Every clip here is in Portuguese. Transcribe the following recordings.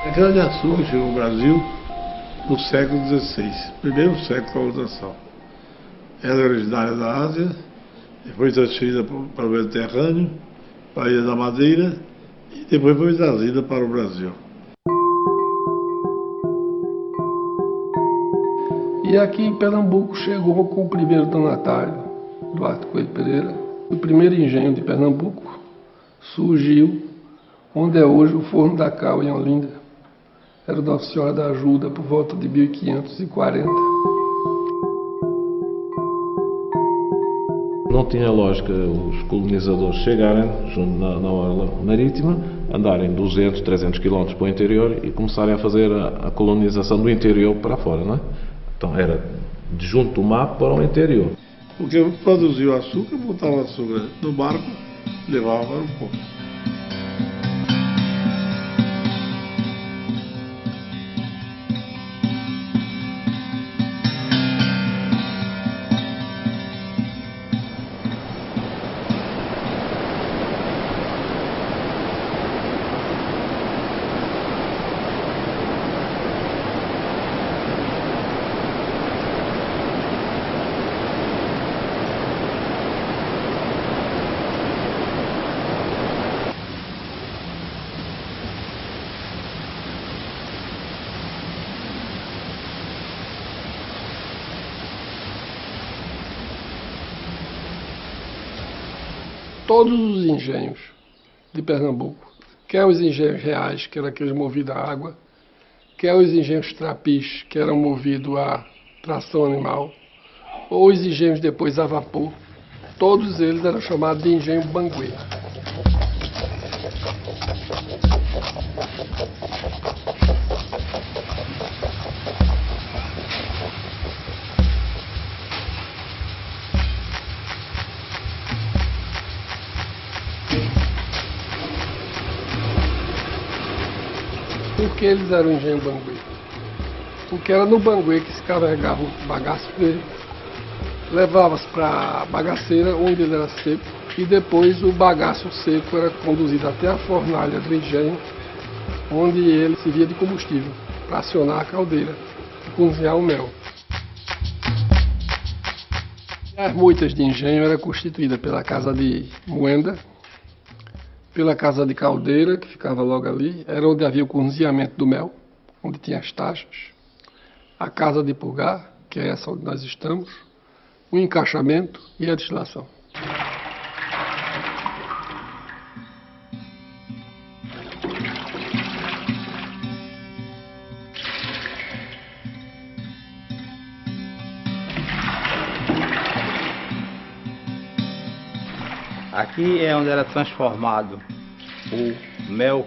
A cana-de-açúcar chegou ao Brasil no século XVI, primeiro século da colonização. Ela é originária da Ásia, depois transferida para o Mediterrâneo, para a Ilha da Madeira e depois foi trazida para o Brasil. E aqui em Pernambuco chegou com o primeiro donatário, Duarte Coelho Pereira. O primeiro engenho de Pernambuco surgiu onde é hoje o Forno da Cal, em Olinda. Era Nossa Senhora da Ajuda, por volta de 1540. Não tinha lógica os colonizadores chegarem na orla marítima, andarem 200, 300 km para o interior e começarem a fazer a colonização do interior para fora, não é? Então era de junto do mar para o interior. Porque produziu açúcar, botava açúcar no barco, levava para o porto. Todos os engenhos de Pernambuco, quer os engenhos reais, que eram aqueles movidos a água, quer os engenhos trapis, que eram movidos a tração animal, ou os engenhos depois a vapor, todos eles eram chamados de engenho banguê. Por que eles eram engenho banguê? Porque era no banguê que se carregava o bagaço dele, levava-se para a bagaceira, onde ele era seco, e depois o bagaço seco era conduzido até a fornalha do engenho, onde ele servia de combustível para acionar a caldeira e cozinhar o mel. As moitas de engenho eram constituídas pela casa de moenda, pela casa de caldeira, que ficava logo ali, era onde havia o cozinhamento do mel, onde tinha as taxas, a casa de purgar, que é essa onde nós estamos, o encaixamento e a destilação. Aqui é onde era transformado o mel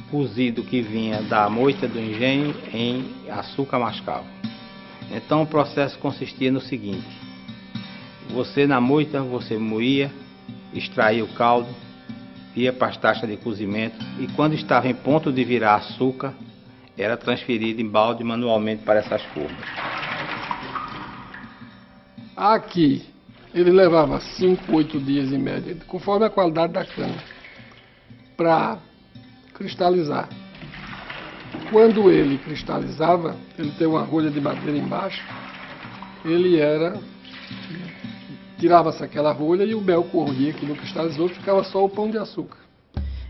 cozido que vinha da moita do engenho em açúcar mascavo. Então o processo consistia no seguinte: você na moita, você moía, extraía o caldo, ia para as taxas de cozimento e quando estava em ponto de virar açúcar, era transferido em balde manualmente para essas formas. Aqui ele levava 5, 8 dias em média, conforme a qualidade da cana, para cristalizar. Quando ele cristalizava, ele tem uma rolha de madeira embaixo, tirava-se aquela rolha e o mel corria, que não cristalizou, ficava só o pão de açúcar.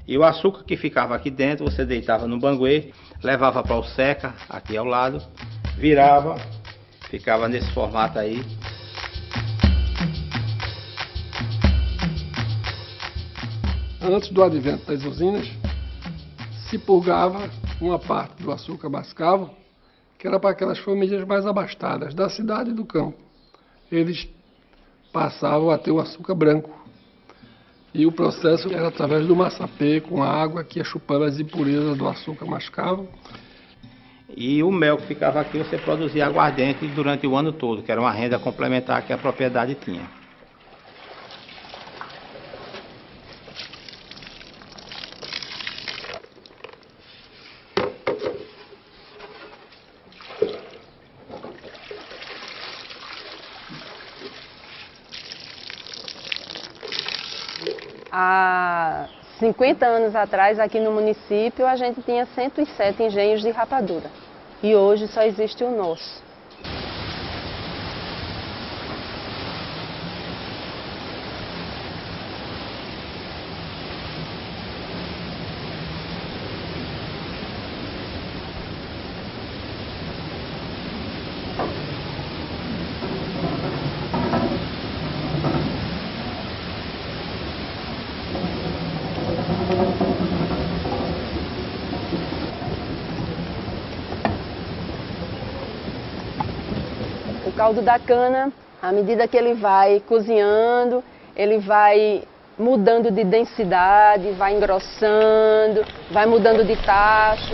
E o açúcar que ficava aqui dentro, você deitava no banguê, levava para o seca, aqui ao lado, virava, ficava nesse formato aí. Antes do advento das usinas, se purgava uma parte do açúcar mascavo, que era para aquelas famílias mais abastadas da cidade e do campo. Eles passavam a ter o açúcar branco. E o processo era através do maçapê, com a água que ia chupando as impurezas do açúcar mascavo. E o mel que ficava aqui, você produzia aguardente durante o ano todo, que era uma renda complementar que a propriedade tinha. Há 50 anos atrás, aqui no município, a gente tinha 107 engenhos de rapadura. E hoje só existe o nosso. O caldo da cana, à medida que ele vai cozinhando, ele vai mudando de densidade, vai engrossando, vai mudando de tacho.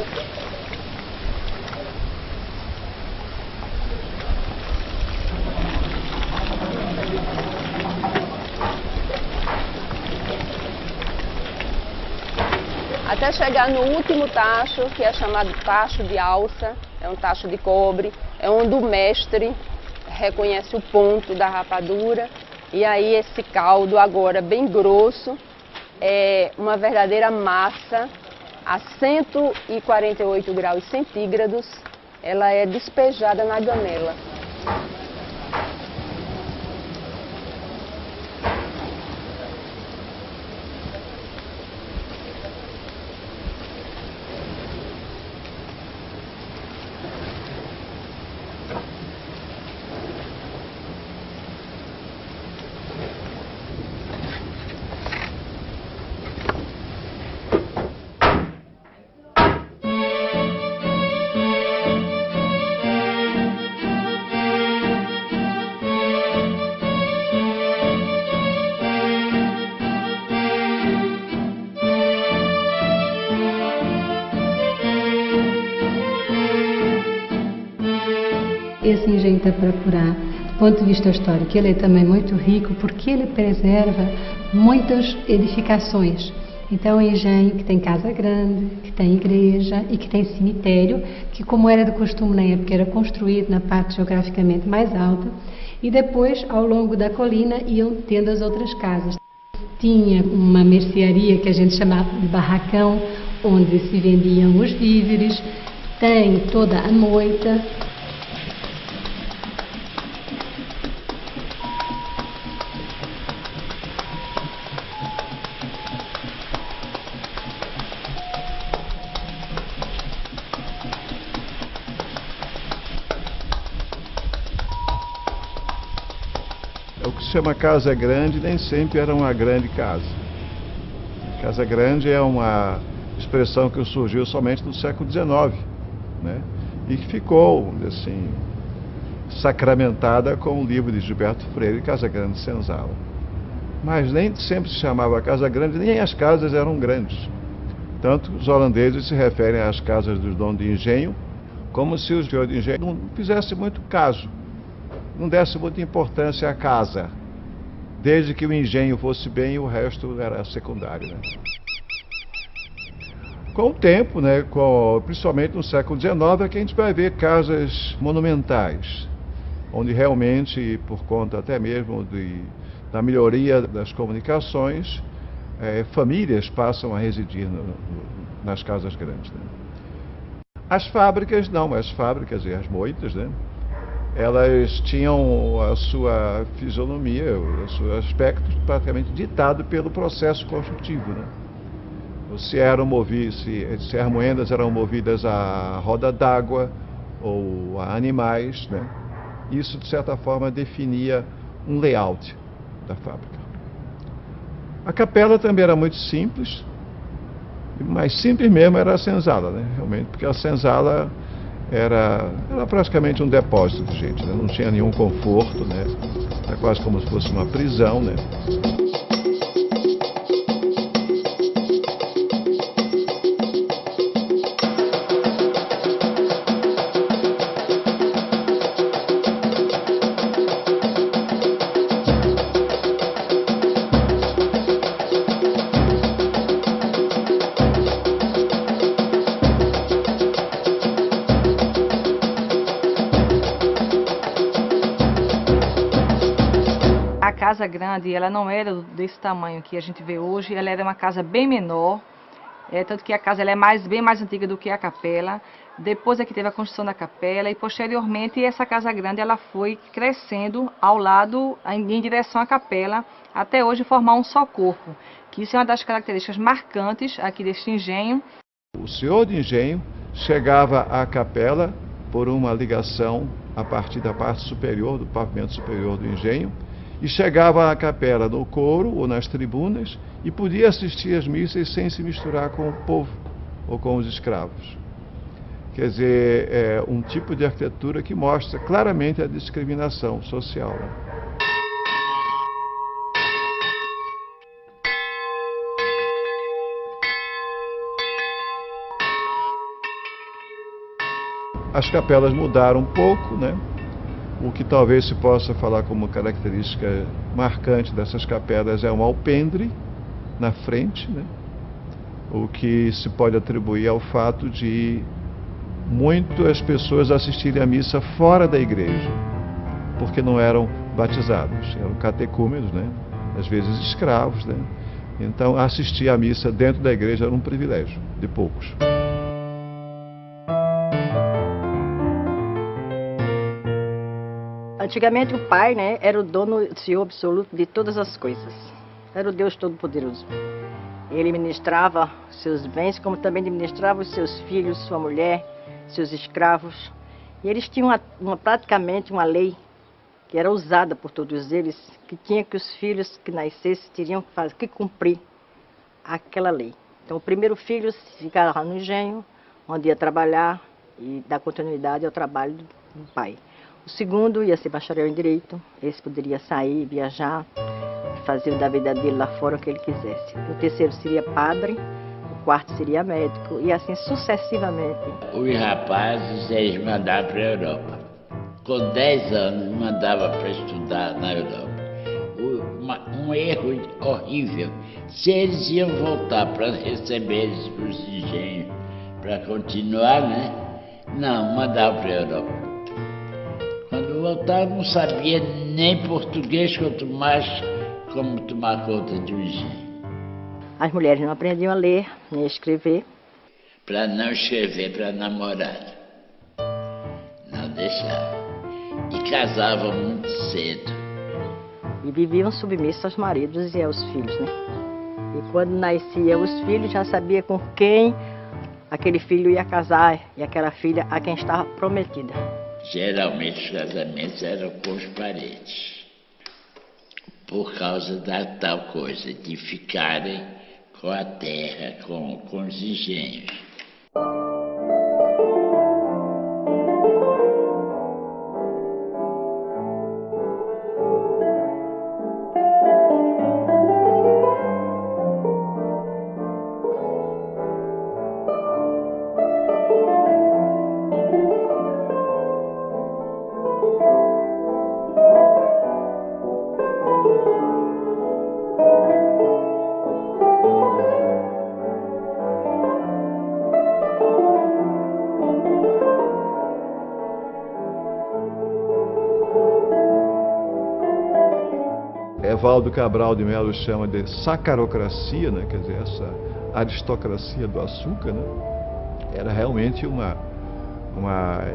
Até chegar no último tacho, que é chamado tacho de alça, é um tacho de cobre, é onde o mestre reconhece o ponto da rapadura, e aí esse caldo agora bem grosso, é uma verdadeira massa a 148 graus centígrados, ela é despejada na ganela. Esse engenho Itapirapurá, do ponto de vista histórico, ele é também muito rico porque ele preserva muitas edificações. Então, é um engenho que tem casa grande, que tem igreja e que tem cemitério, que, como era de costume na época, era construído na parte geograficamente mais alta, e depois, ao longo da colina, iam tendo as outras casas. Tinha uma mercearia que a gente chamava de barracão, onde se vendiam os víveres, tem toda a moita. O que se chama casa grande nem sempre era uma grande casa. Casa grande é uma expressão que surgiu somente no século XIX, né? E que ficou, assim, sacramentada com o livro de Gilberto Freire, Casa Grande Senzala. Mas nem sempre se chamava casa grande, nem as casas eram grandes. Tanto os holandeses se referem às casas dos donos de engenho, como se os donos de engenho não fizessem muito caso, não desse muita importância à casa, desde que o engenho fosse bem, o resto era secundário, né? Com o tempo, né, principalmente no século XIX, é que a gente vai ver casas monumentais, onde realmente, por conta até mesmo da melhoria das comunicações, famílias passam a residir nas casas grandes, né? As fábricas não, as fábricas e as moitas, né, elas tinham a sua fisionomia, o seu aspecto praticamente ditado pelo processo construtivo, né? Se as moendas eram movidas a roda d'água ou a animais, né? Isso, de certa forma, definia um layout da fábrica. A capela também era muito simples, mas simples mesmo era a senzala, né? Realmente, porque a senzala era praticamente um depósito, gente, né? Não tinha nenhum conforto, né? Era quase como se fosse uma prisão, né? A casa grande, ela não era desse tamanho que a gente vê hoje, ela era uma casa bem menor, tanto que a casa ela é bem mais antiga do que a capela. Depois é que teve a construção da capela e posteriormente essa casa grande ela foi crescendo ao lado, em direção à capela, até hoje formar um só corpo, que isso é uma das características marcantes aqui deste engenho. O senhor de engenho chegava à capela por uma ligação a partir da parte superior, do pavimento superior do engenho, e chegava à capela no coro ou nas tribunas e podia assistir às missas sem se misturar com o povo ou com os escravos. Quer dizer, é um tipo de arquitetura que mostra claramente a discriminação social. As capelas mudaram um pouco, né? O que talvez se possa falar como característica marcante dessas capelas é um alpendre na frente, né? O que se pode atribuir ao fato de muitas pessoas assistirem à missa fora da igreja, porque não eram batizados, eram catecúmenos, né? Às vezes escravos, né? Então assistir à missa dentro da igreja era um privilégio de poucos. Antigamente o pai, né, era o dono, o senhor absoluto de todas as coisas. Era o Deus Todo-Poderoso. Ele ministrava seus bens, como também administrava os seus filhos, sua mulher, seus escravos. E eles tinham praticamente uma lei que era usada por todos eles, que tinha que os filhos que nascessem teriam que cumprir aquela lei. Então o primeiro filho ficava no engenho, onde ia trabalhar e dar continuidade ao trabalho do pai. O segundo ia ser bacharel em Direito, esse poderia sair, viajar, fazer da vida dele lá fora o que ele quisesse. O terceiro seria padre, o quarto seria médico e assim sucessivamente. Os rapazes, eles mandavam para a Europa. Com 10 anos, mandava para estudar na Europa. Um erro horrível. Se eles iam voltar para receber eles para os engenhos, para continuar, né? Não, mandava para a Europa. Quando voltava, não sabia nem português, quanto mais como tomar conta de um engenho. As mulheres não aprendiam a ler nem a escrever. Para não escrever para namorar. Não deixava. E casavam muito cedo. E viviam submissos aos maridos e aos filhos, né? E quando nasciam os filhos, já sabia com quem aquele filho ia casar e aquela filha a quem estava prometida. Geralmente os casamentos eram com os parentes, por causa da tal coisa de ficarem com a terra, com os engenhos. Evaldo Cabral de Melo chama de sacarocracia, né? Quer dizer, essa aristocracia do açúcar, né? Era realmente uma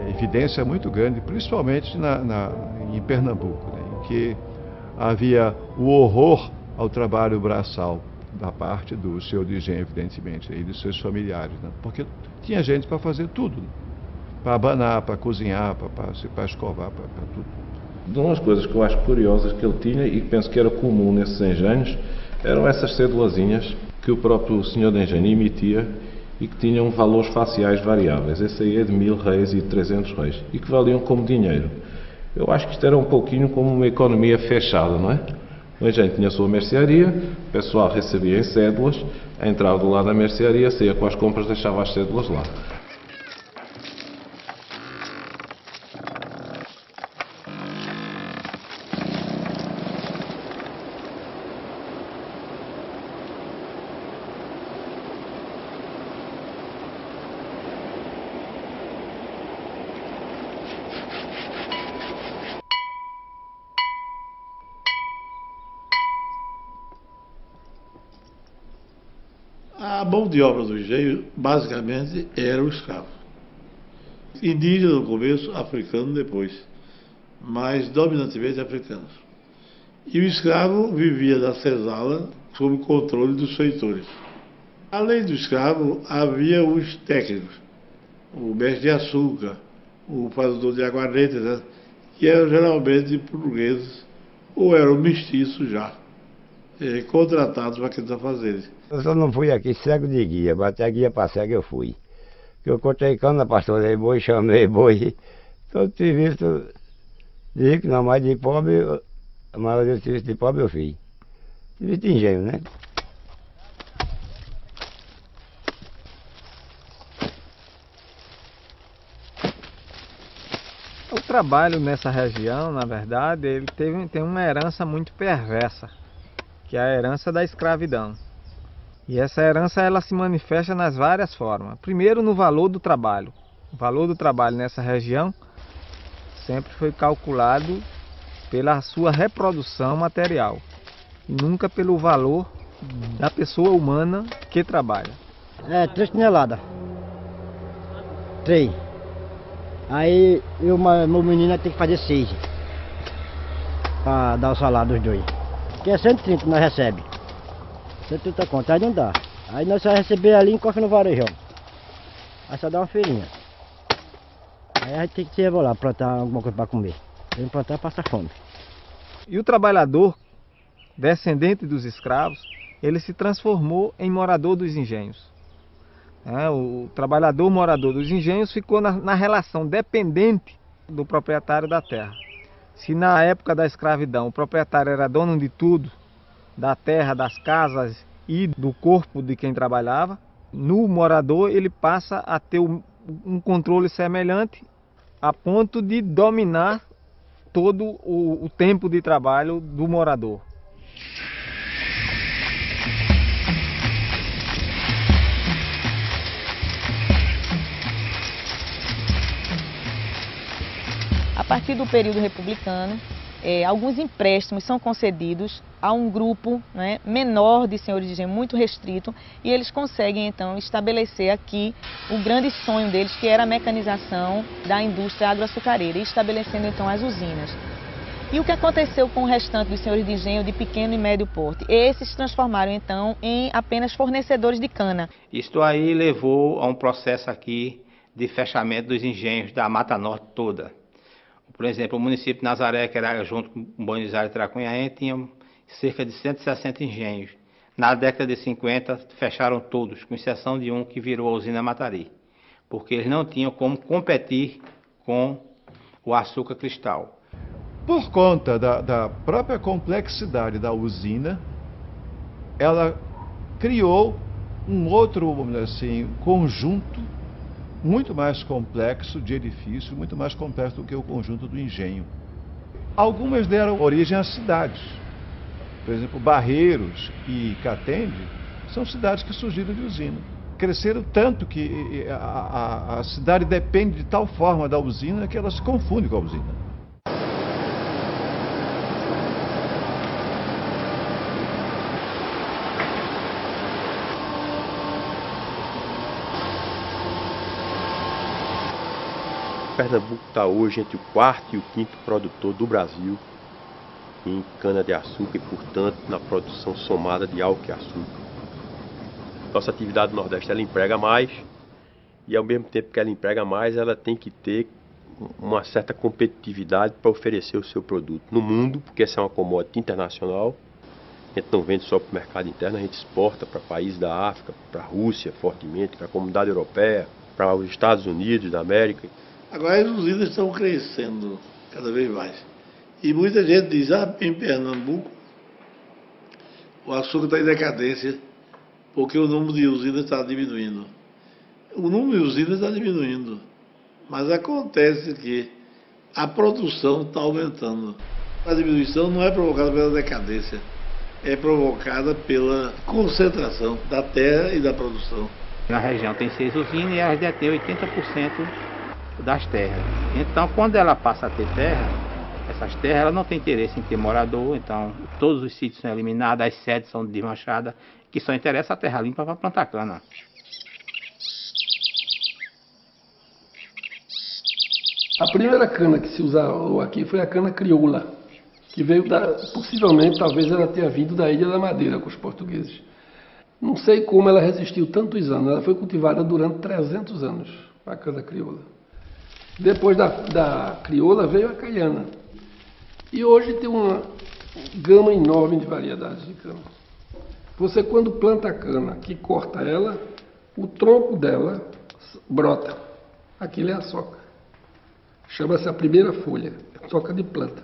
evidência muito grande, principalmente em Pernambuco, né? Em que havia o horror ao trabalho braçal da parte do senhor de engenho, evidentemente, e de seus familiares, né? Porque tinha gente para fazer tudo, né? Para abanar, para cozinhar, para escovar, para tudo. Uma das coisas que eu acho curiosas que ele tinha e que penso que era comum nesses engenhos eram essas cédulazinhas que o próprio senhor de engenho emitia e que tinham valores faciais variáveis. Esse aí é de 1000 reis e de 300 reis e que valiam como dinheiro. Eu acho que isto era um pouquinho como uma economia fechada, não é? O engenho tinha a sua mercearia, o pessoal recebia em cédulas, entrava do lado da mercearia, saía com as compras, deixava as cédulas lá. mão de obra do engenho, basicamente, era o escravo. Indígena no começo, africano depois, mas dominantemente africanos. E o escravo vivia na senzala sob o controle dos feitores. Além do escravo, havia os técnicos, o mestre de açúcar, o fazedor de aguardente, né? Que eram geralmente portugueses ou eram mestiços já, contratados para aqueles afazeres. Eu só não fui aqui cego de guia, bati a guia para cego eu fui. Eu cortei cana, pastorei boi, chamei boi, todo serviço de rico, não, mas de pobre, a maioria do serviço de pobre eu fiz. Serviço de engenho, né? O trabalho nessa região, na verdade, ele tem uma herança muito perversa, que é a herança da escravidão. E essa herança ela se manifesta nas várias formas. Primeiro, no valor do trabalho. O valor do trabalho nessa região sempre foi calculado pela sua reprodução material e nunca pelo valor da pessoa humana que trabalha. 3 toneladas. 3. Aí meu menino tem que fazer 6 para dar o salário dos dois. Que é 130 que nós recebemos. 130 conto, aí não dá. Aí nós só receber ali em cofre no varejão. Aí só dá uma feirinha. Aí a gente tem que se rebolar, plantar alguma coisa para comer. Tem que plantar, passa fome. E o trabalhador, descendente dos escravos, ele se transformou em morador dos engenhos. O trabalhador morador dos engenhos ficou na relação dependente do proprietário da terra. Se na época da escravidão o proprietário era dono de tudo, da terra, das casas e do corpo de quem trabalhava, no morador ele passa a ter um controle semelhante a ponto de dominar todo o tempo de trabalho do morador. A partir do período republicano, alguns empréstimos são concedidos a um grupo, né, menor de senhores de engenho, muito restrito, e eles conseguem então estabelecer aqui o grande sonho deles, que era a mecanização da indústria agroaçucareira, e estabelecendo então as usinas. E o que aconteceu com o restante dos senhores de engenho de pequeno e médio porte? Esses se transformaram então em apenas fornecedores de cana. Isto aí levou a um processo aqui de fechamento dos engenhos da Mata Norte toda. Por exemplo, o município de Nazaré, que era junto com Buenos Aires e Tracunhaém, tinha cerca de 160 engenhos. Na década de 50, fecharam todos, com exceção de um que virou a usina Matari, porque eles não tinham como competir com o açúcar cristal. Por conta da própria complexidade da usina, ela criou um outro, vamos dizer assim, conjunto muito mais complexo de edifício, muito mais complexo do que o conjunto do engenho. Algumas deram origem a cidades. Por exemplo, Barreiros e Catende são cidades que surgiram de usina. Cresceram tanto que a cidade depende de tal forma da usina que ela se confunde com a usina. Pernambuco está hoje entre o 4º e o 5º produtor do Brasil em cana-de-açúcar e, portanto, na produção somada de álcool e açúcar. Nossa atividade no Nordeste, ela emprega mais e, ao mesmo tempo que ela emprega mais, ela tem que ter uma certa competitividade para oferecer o seu produto no mundo, porque essa é uma commodity internacional. A gente não vende só para o mercado interno, a gente exporta para países da África, para a Rússia fortemente, para a comunidade europeia, para os Estados Unidos da América. Agora as usinas estão crescendo cada vez mais. E muita gente diz, em Pernambuco, o açúcar está em decadência, porque o número de usinas está diminuindo. O número de usinas está diminuindo, mas acontece que a produção está aumentando. A diminuição não é provocada pela decadência, é provocada pela concentração da terra e da produção. Na região tem 6 usinas e elas detêm 80% das terras. Então, quando ela passa a ter terra, essas terras, ela não tem interesse em ter morador, então todos os sítios são eliminados, as sedes são desmanchadas, que só interessa a terra limpa para plantar cana. A primeira cana que se usou aqui foi a cana crioula, que veio possivelmente, talvez ela tenha vindo da Ilha da Madeira com os portugueses. Não sei como ela resistiu tantos anos, ela foi cultivada durante 300 anos, a cana crioula. Depois da crioula veio a caiana. E hoje tem uma gama enorme de variedades de cana. Você, quando planta a cana, que corta ela, o tronco dela brota. Aquilo é a soca. Chama-se a primeira folha, soca de planta.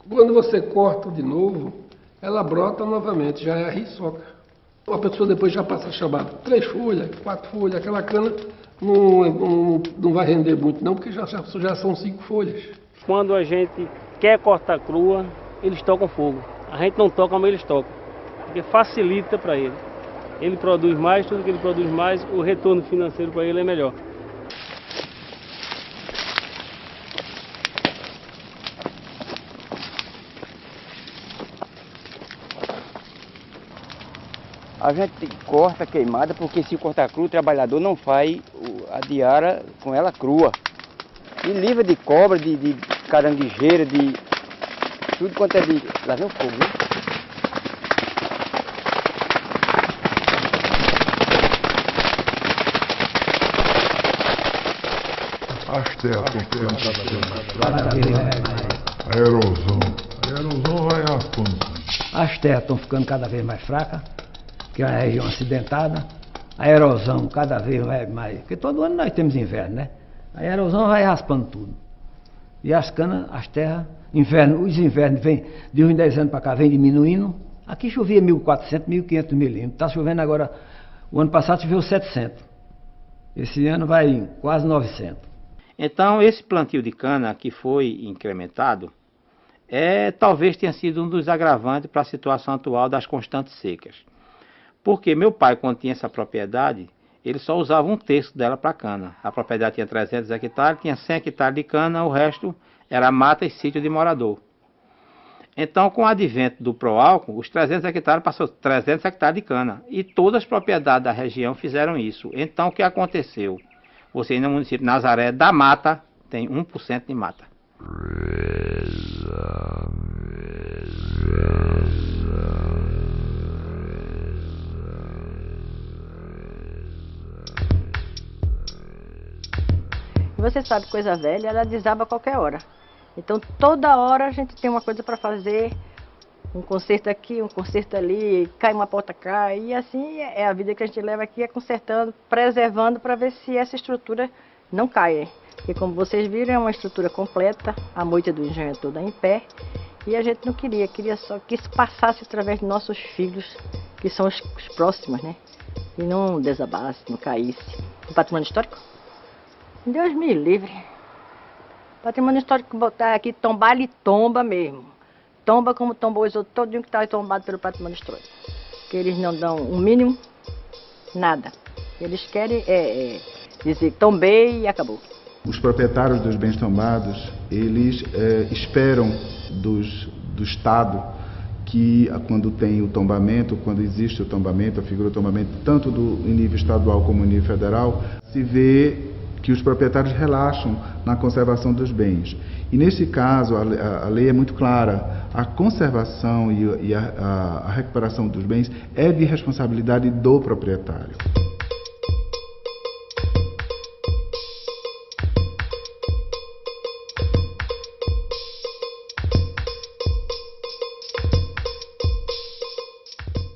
Quando você corta de novo, ela brota novamente, já é a riçoca. A pessoa depois já passa a chamar 3 folhas, 4 folhas, aquela cana não vai render muito não, porque já são 5 folhas. Quando a gente quer cortar crua, eles tocam fogo. A gente não toca, mas eles tocam, porque facilita para ele. Ele produz mais, tudo que ele produz mais, o retorno financeiro para ele é melhor. A gente corta queimada, porque se cortar cru, o trabalhador não faz a diária com ela crua. E livra de cobra, de caranguejeira, de tudo quanto é de... Lá vem o fogo, né? As terras a erosão. A erosão vai a fundo. As terras estão ficando cada vez mais fracas, que é uma região acidentada. A erosão cada vez mais... Porque todo ano nós temos inverno, né? A erosão vai raspando tudo. E as canas, as terras, os invernos vêm, de uns 10 anos para cá, vem diminuindo. Aqui chovia 1.400, 1.500 milímetros. Está chovendo agora, o ano passado choveu 700. Esse ano vai em quase 900. Então, esse plantio de cana que foi incrementado, talvez tenha sido um dos agravantes para a situação atual das constantes secas. Porque meu pai, quando tinha essa propriedade, ele só usava 1/3 dela para cana. A propriedade tinha 300 hectares, tinha 100 hectares de cana, o resto era mata e sítio de morador. Então, com o advento do Proálcool, os 300 hectares passou 300 hectares de cana. E todas as propriedades da região fizeram isso. Então, o que aconteceu? Você no município de Nazaré, da mata, tem 1% de mata. Você sabe, coisa velha, ela desaba a qualquer hora. Então, toda hora a gente tem uma coisa para fazer, um conserto aqui, um conserto ali, cai uma porta, cai, e assim é a vida que a gente leva aqui, consertando, preservando, para ver se essa estrutura não cai. Porque, como vocês viram, é uma estrutura completa, a moita do engenho toda em pé, e a gente não queria só que isso passasse através dos nossos filhos, que são os próximos, né? E não desabasse, não caísse. O patrimônio histórico? Deus me livre. Patrimônio histórico botar aqui, tombar, ele tomba mesmo. Tomba como tombou os outros, todinho que está tombado pelo patrimônio histórico. Que eles não dão o mínimo, nada. Eles querem dizer tombei e acabou. Os proprietários dos bens tombados, eles esperam do Estado que quando tem o tombamento, quando existe o tombamento, a figura do tombamento, tanto em nível estadual como em nível federal, se vê que os proprietários relaxam na conservação dos bens. E nesse caso, a lei é muito clara, a conservação e a recuperação dos bens é de responsabilidade do proprietário.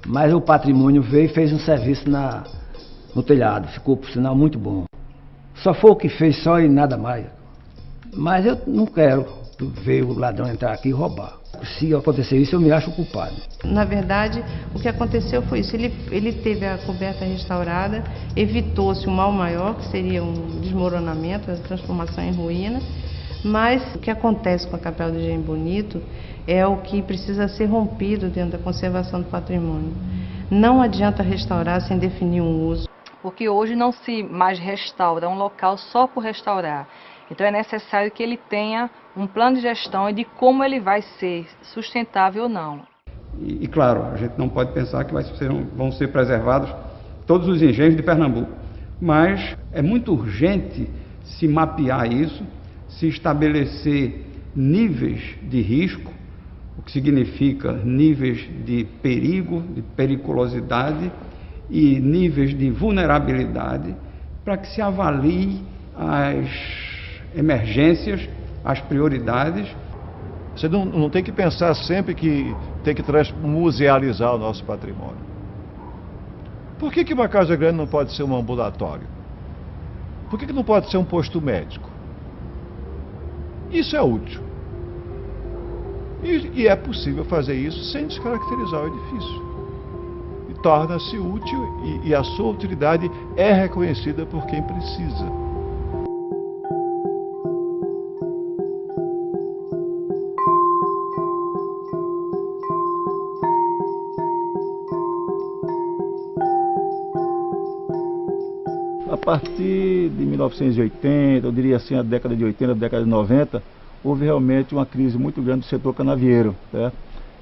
Mas o patrimônio veio e fez um serviço no telhado, ficou, por sinal, muito bom. Só foi o que fez só e nada mais. Mas eu não quero ver o ladrão entrar aqui e roubar. Se acontecer isso, eu me acho culpado. Na verdade, o que aconteceu foi isso. Ele teve a coberta restaurada, evitou-se um mal maior, que seria um desmoronamento, a transformação em ruína. Mas o que acontece com a Capela do Engenho Bonito é o que precisa ser rompido dentro da conservação do patrimônio. Não adianta restaurar sem definir um uso. Porque hoje não se mais restaura um local só por restaurar. Então é necessário que ele tenha um plano de gestão e de como ele vai ser sustentável ou não. E claro, a gente não pode pensar que vão ser preservados todos os engenhos de Pernambuco, mas é muito urgente se mapear isso, se estabelecer níveis de risco, o que significa níveis de perigo, de periculosidade e níveis de vulnerabilidade, para que se avalie as emergências, as prioridades. Você não tem que pensar sempre que tem que musealizar o nosso patrimônio. Por que uma casa grande não pode ser um ambulatório? Por que não pode ser um posto médico? Isso é útil. E é possível fazer isso sem descaracterizar o edifício. E torna-se útil e a sua utilidade é reconhecida por quem precisa. A partir de 1980, eu diria assim, a década de 80, a década de 90, houve realmente uma crise muito grande do setor canavieiro, né?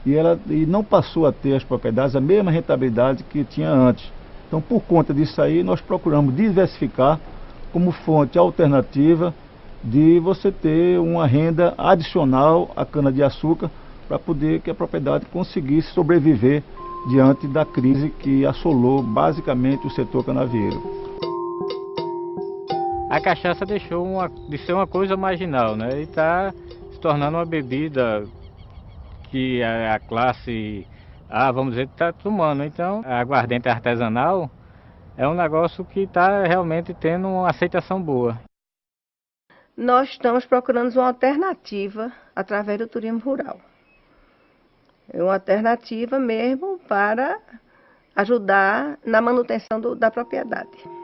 E não passou a ter as propriedades a mesma rentabilidade que tinha antes. Então, por conta disso aí, nós procuramos diversificar como fonte alternativa de você ter uma renda adicional à cana-de-açúcar para poder que a propriedade conseguisse sobreviver diante da crise que assolou basicamente o setor canavieiro. A cachaça deixou de ser uma coisa marginal, né? E está se tornando uma bebida que a classe A, vamos dizer, está tomando. Então, a aguardente artesanal é um negócio que está realmente tendo uma aceitação boa. Nós estamos procurando uma alternativa através do turismo rural. É uma alternativa mesmo para ajudar na manutenção da propriedade.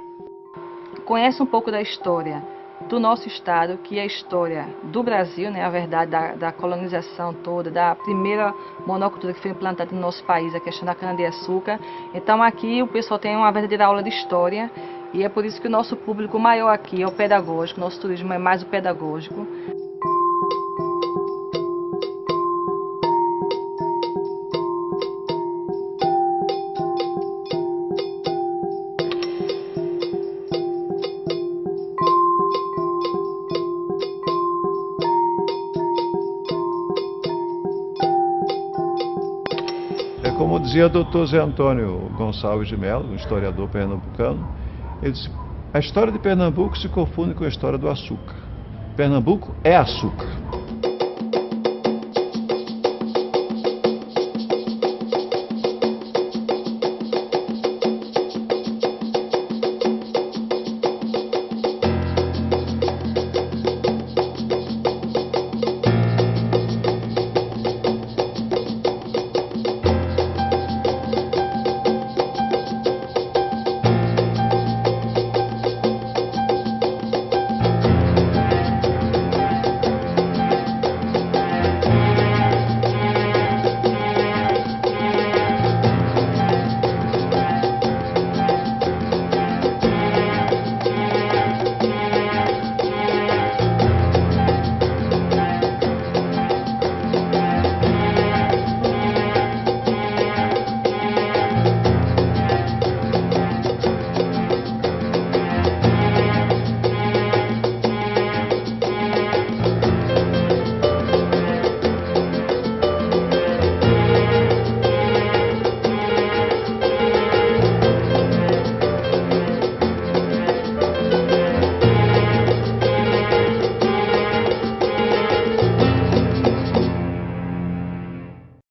Conhece um pouco da história do nosso estado, que é a história do Brasil, né? A verdade da colonização toda, da primeira monocultura que foi implantada no nosso país, a questão da cana-de-açúcar. Então aqui o pessoal tem uma verdadeira aula de história e é por isso que o nosso público maior aqui é o pedagógico, nosso turismo é mais o pedagógico. Como dizia o Dr. Zé Antônio Gonçalves de Melo, um historiador pernambucano, ele disse: a história de Pernambuco se confunde com a história do açúcar. Pernambuco é açúcar.